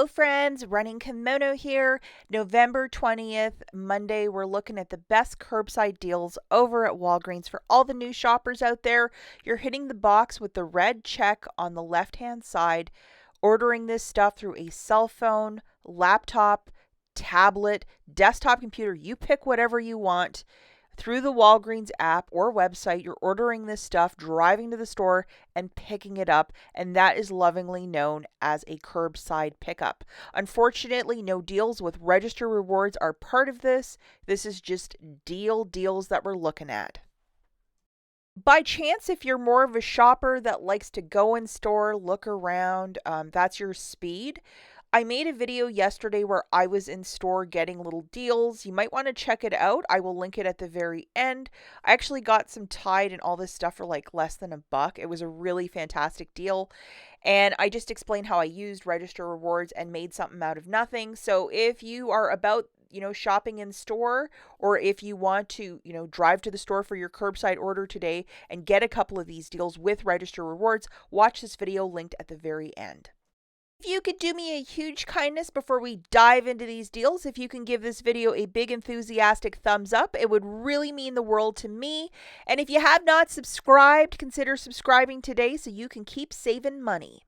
Hello friends, Running Kimono here. November 20th, Monday, we're looking at the best curbside deals over at Walgreens. For all the new shoppers out there, you're hitting the box with the red check on the left-hand side, ordering this stuff through a cell phone, laptop, tablet, desktop computer. You pick whatever you want. Through the Walgreens app or website, you're ordering this stuff, driving to the store, and picking it up, and that is lovingly known as a curbside pickup. Unfortunately, no deals with register rewards are part of this. This is just deals that we're looking at. By chance, if you're more of a shopper that likes to go in store, look around, that's your speed. I made a video yesterday where I was in store getting little deals. You might want to check it out. I will link it at the very end. I actually got some Tide and all this stuff for like less than $1. It was a really fantastic deal. And I just explained how I used register rewards and made something out of nothing. So if you are about shopping in store, or if you want to, drive to the store for your curbside order today and get a couple of these deals with register rewards, watch this video linked at the very end. If you could do me a huge kindness before we dive into these deals, if you can give this video a big enthusiastic thumbs up, it would really mean the world to me. And if you have not subscribed, consider subscribing today so you can keep saving money.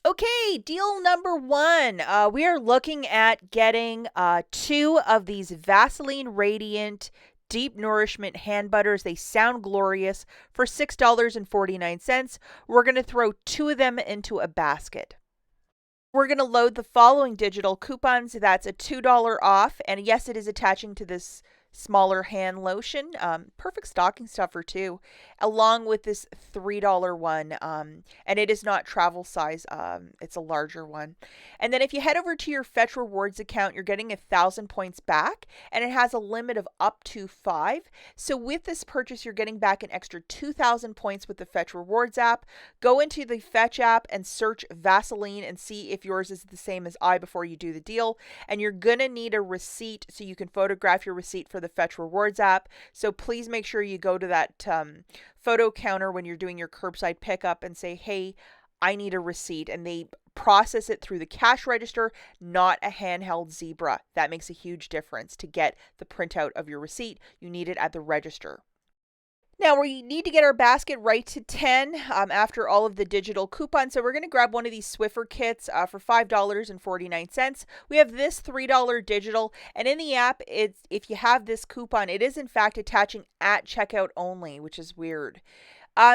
Okay, deal number one. We are looking at getting 2 of these Vaseline Radiant Deep Nourishment hand butters. They sound glorious for $6.49. We're going to throw 2 of them into a basket. We're going to load the following digital coupons. That's a $2 off. And yes, it is attaching to this smaller hand lotion. Perfect stocking stuffer too, along with this $3 one. And it is not travel size. It's a larger one. And then if you head over to your Fetch Rewards account, you're getting 1,000 points back, and it has a limit of up to 5. So with this purchase, you're getting back an extra 2,000 points with the Fetch Rewards app. Go into the Fetch app and search Vaseline and see if yours is the same as I before you do the deal. And you're gonna need a receipt so you can photograph your receipt for the Fetch Rewards app. So please make sure you go to that photo counter when you're doing your curbside pickup and say, hey, I need a receipt. And they process it through the cash register, not a handheld Zebra. That makes a huge difference. To get the printout of your receipt, you need it at the register. Now, we need to get our basket right to 10 after all of the digital coupons. So we're going to grab one of these Swiffer kits for $5.49. We have this $3 digital. And in the app, if you have this coupon, it is in fact attaching at checkout only, which is weird.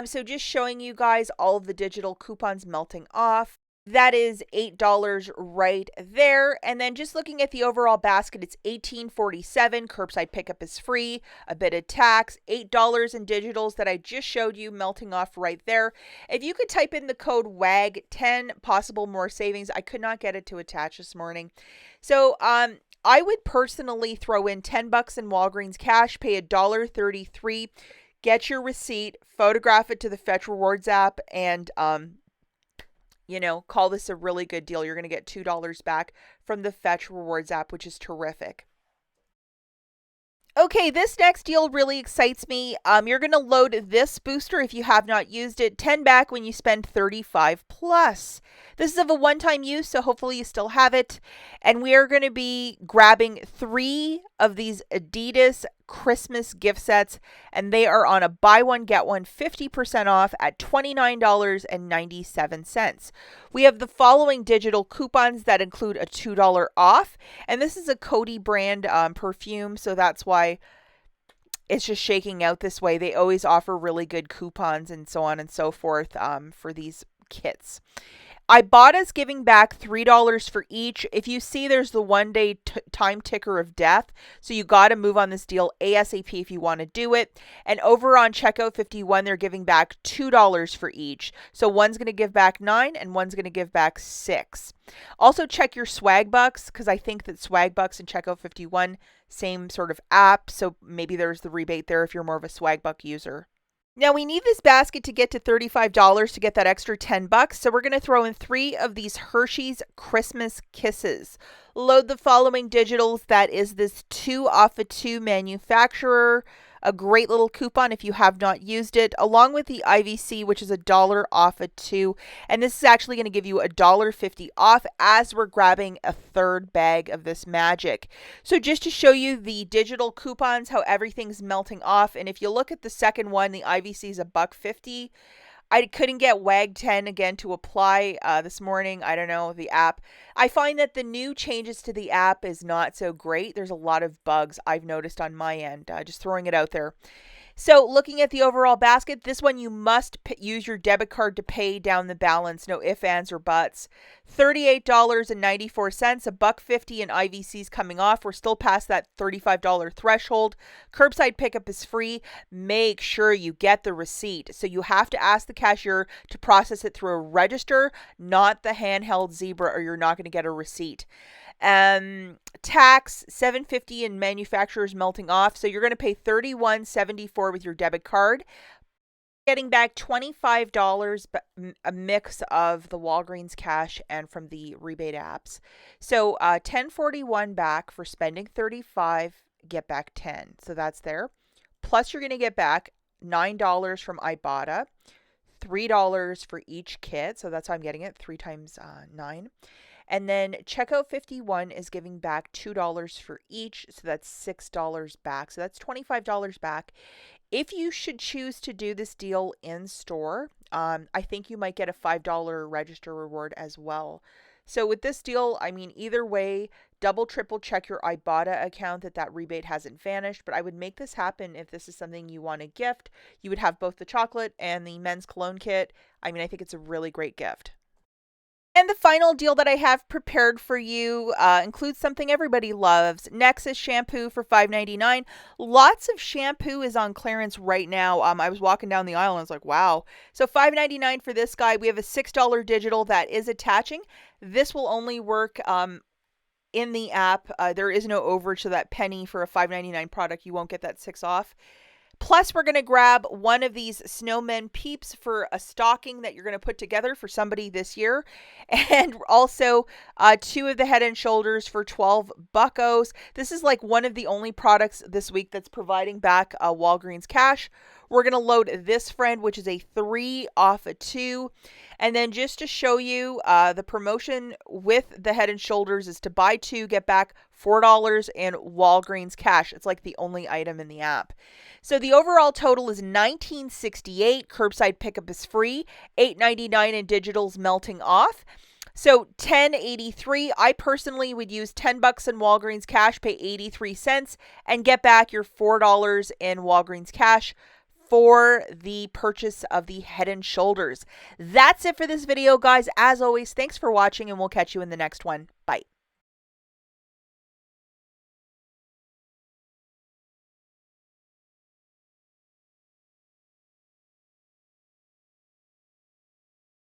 So just showing you guys all of the digital coupons melting off. That is $8 right there. And then just looking at the overall basket, it's $18.47. Curbside pickup is free, a bit of tax, $8 in digitals that I just showed you melting off right there. If you could type in the code WAG, 10 possible more savings. I could not get it to attach this morning. So I would personally throw in $10 in Walgreens cash, pay $1.33, get your receipt, photograph it to the Fetch Rewards app, and call this a really good deal. You're going to get $2 back from the Fetch Rewards app, which is terrific. Okay, this next deal really excites me. You're going to load this booster if you have not used it. 10 back when you spend 35 plus. This is of a one-time use, so hopefully you still have it. And we are going to be grabbing 3 of these Adidas Christmas gift sets, and they are on a buy one, get one 50% off at $29.97. We have the following digital coupons that include a $2 off, and this is a Coty brand perfume, so that's why it's just shaking out this way. They always offer really good coupons and so on and so forth for these kits. IBOTTA's giving back $3 for each. If you see, there's the one-day time ticker of death, so you got to move on this deal ASAP if you want to do it. And over on Checkout 51, they're giving back $2 for each. So one's going to give back 9 and one's going to give back 6. Also check your swag bucks, because I think that swag bucks and Checkout 51, same sort of app, so maybe there's the rebate there if you're more of a swag buck user. Now we need this basket to get to $35 to get that extra $10. So we're going to throw in 3 of these Hershey's Christmas Kisses. Load the following digitals. That is this 2 off of 2 manufacturer, A great little coupon if you have not used it, along with the IVC, which is $1 off a 2. And this is actually going to give you $1.50 off as we're grabbing a third bag of this magic. So just to show you the digital coupons, how everything's melting off. And if you look at the second one, the IVC is $1.50. I couldn't get WAG 10 again to apply this morning. I don't know, the app. I find that the new changes to the app is not so great. There's a lot of bugs I've noticed on my end. Just throwing it out there. So looking at the overall basket, this one you must use your debit card to pay down the balance. No ifs, ands, or buts. $38.94, $1.50 in IVCs coming off. We're still past that $35 threshold. Curbside pickup is free. Make sure you get the receipt. So you have to ask the cashier to process it through a register, not the handheld Zebra, or you're not going to get a receipt. Tax $7.50 and manufacturers melting off, so you're going to pay $31.74 with your debit card, getting back $25, a mix of the Walgreens cash and from the rebate apps. So $10.41 back for spending $35, get back $10, so that's there. Plus you're going to get back $9 from IBOTTA, $3 for each kit, so that's how I'm getting it, 3 times 9. And then Checkout 51 is giving back $2 for each, so that's $6 back. So that's $25 back. If you should choose to do this deal in store, I think you might get a $5 register reward as well. So with this deal, I mean, either way, double, triple check your IBOTTA account that rebate hasn't vanished. But I would make this happen if this is something you want to gift. You would have both the chocolate and the men's cologne kit. I mean, I think it's a really great gift. And the final deal that I have prepared for you includes something everybody loves. NEXXUS shampoo for $5.99. Lots of shampoo is on clearance right now. I was walking down the aisle and I was like, wow. So $5.99 for this guy. We have a $6 digital that is attaching. This will only work in the app. There is no overage, so that penny for a $5.99 product, you won't get that $6 off. Plus, we're going to grab one of these Snowmen Peeps for a stocking that you're going to put together for somebody this year. And also 2 of the Head & Shoulders for 12 buckos. This is like one of the only products this week that's providing back Walgreens cash. We're going to load this friend, which is a 3 off a 2. And then just to show you, the promotion with the Head & Shoulders is to buy 2, get back $4 in Walgreens cash. It's like the only item in the app. So the overall total is $19.68. Curbside pickup is free. $8.99 in digitals melting off. So $10.83. I personally would use $10 in Walgreens cash, pay 83 cents, and get back your $4 in Walgreens cash for the purchase of the Head & Shoulders. That's it for this video, guys. As always, thanks for watching, and we'll catch you in the next one. Bye.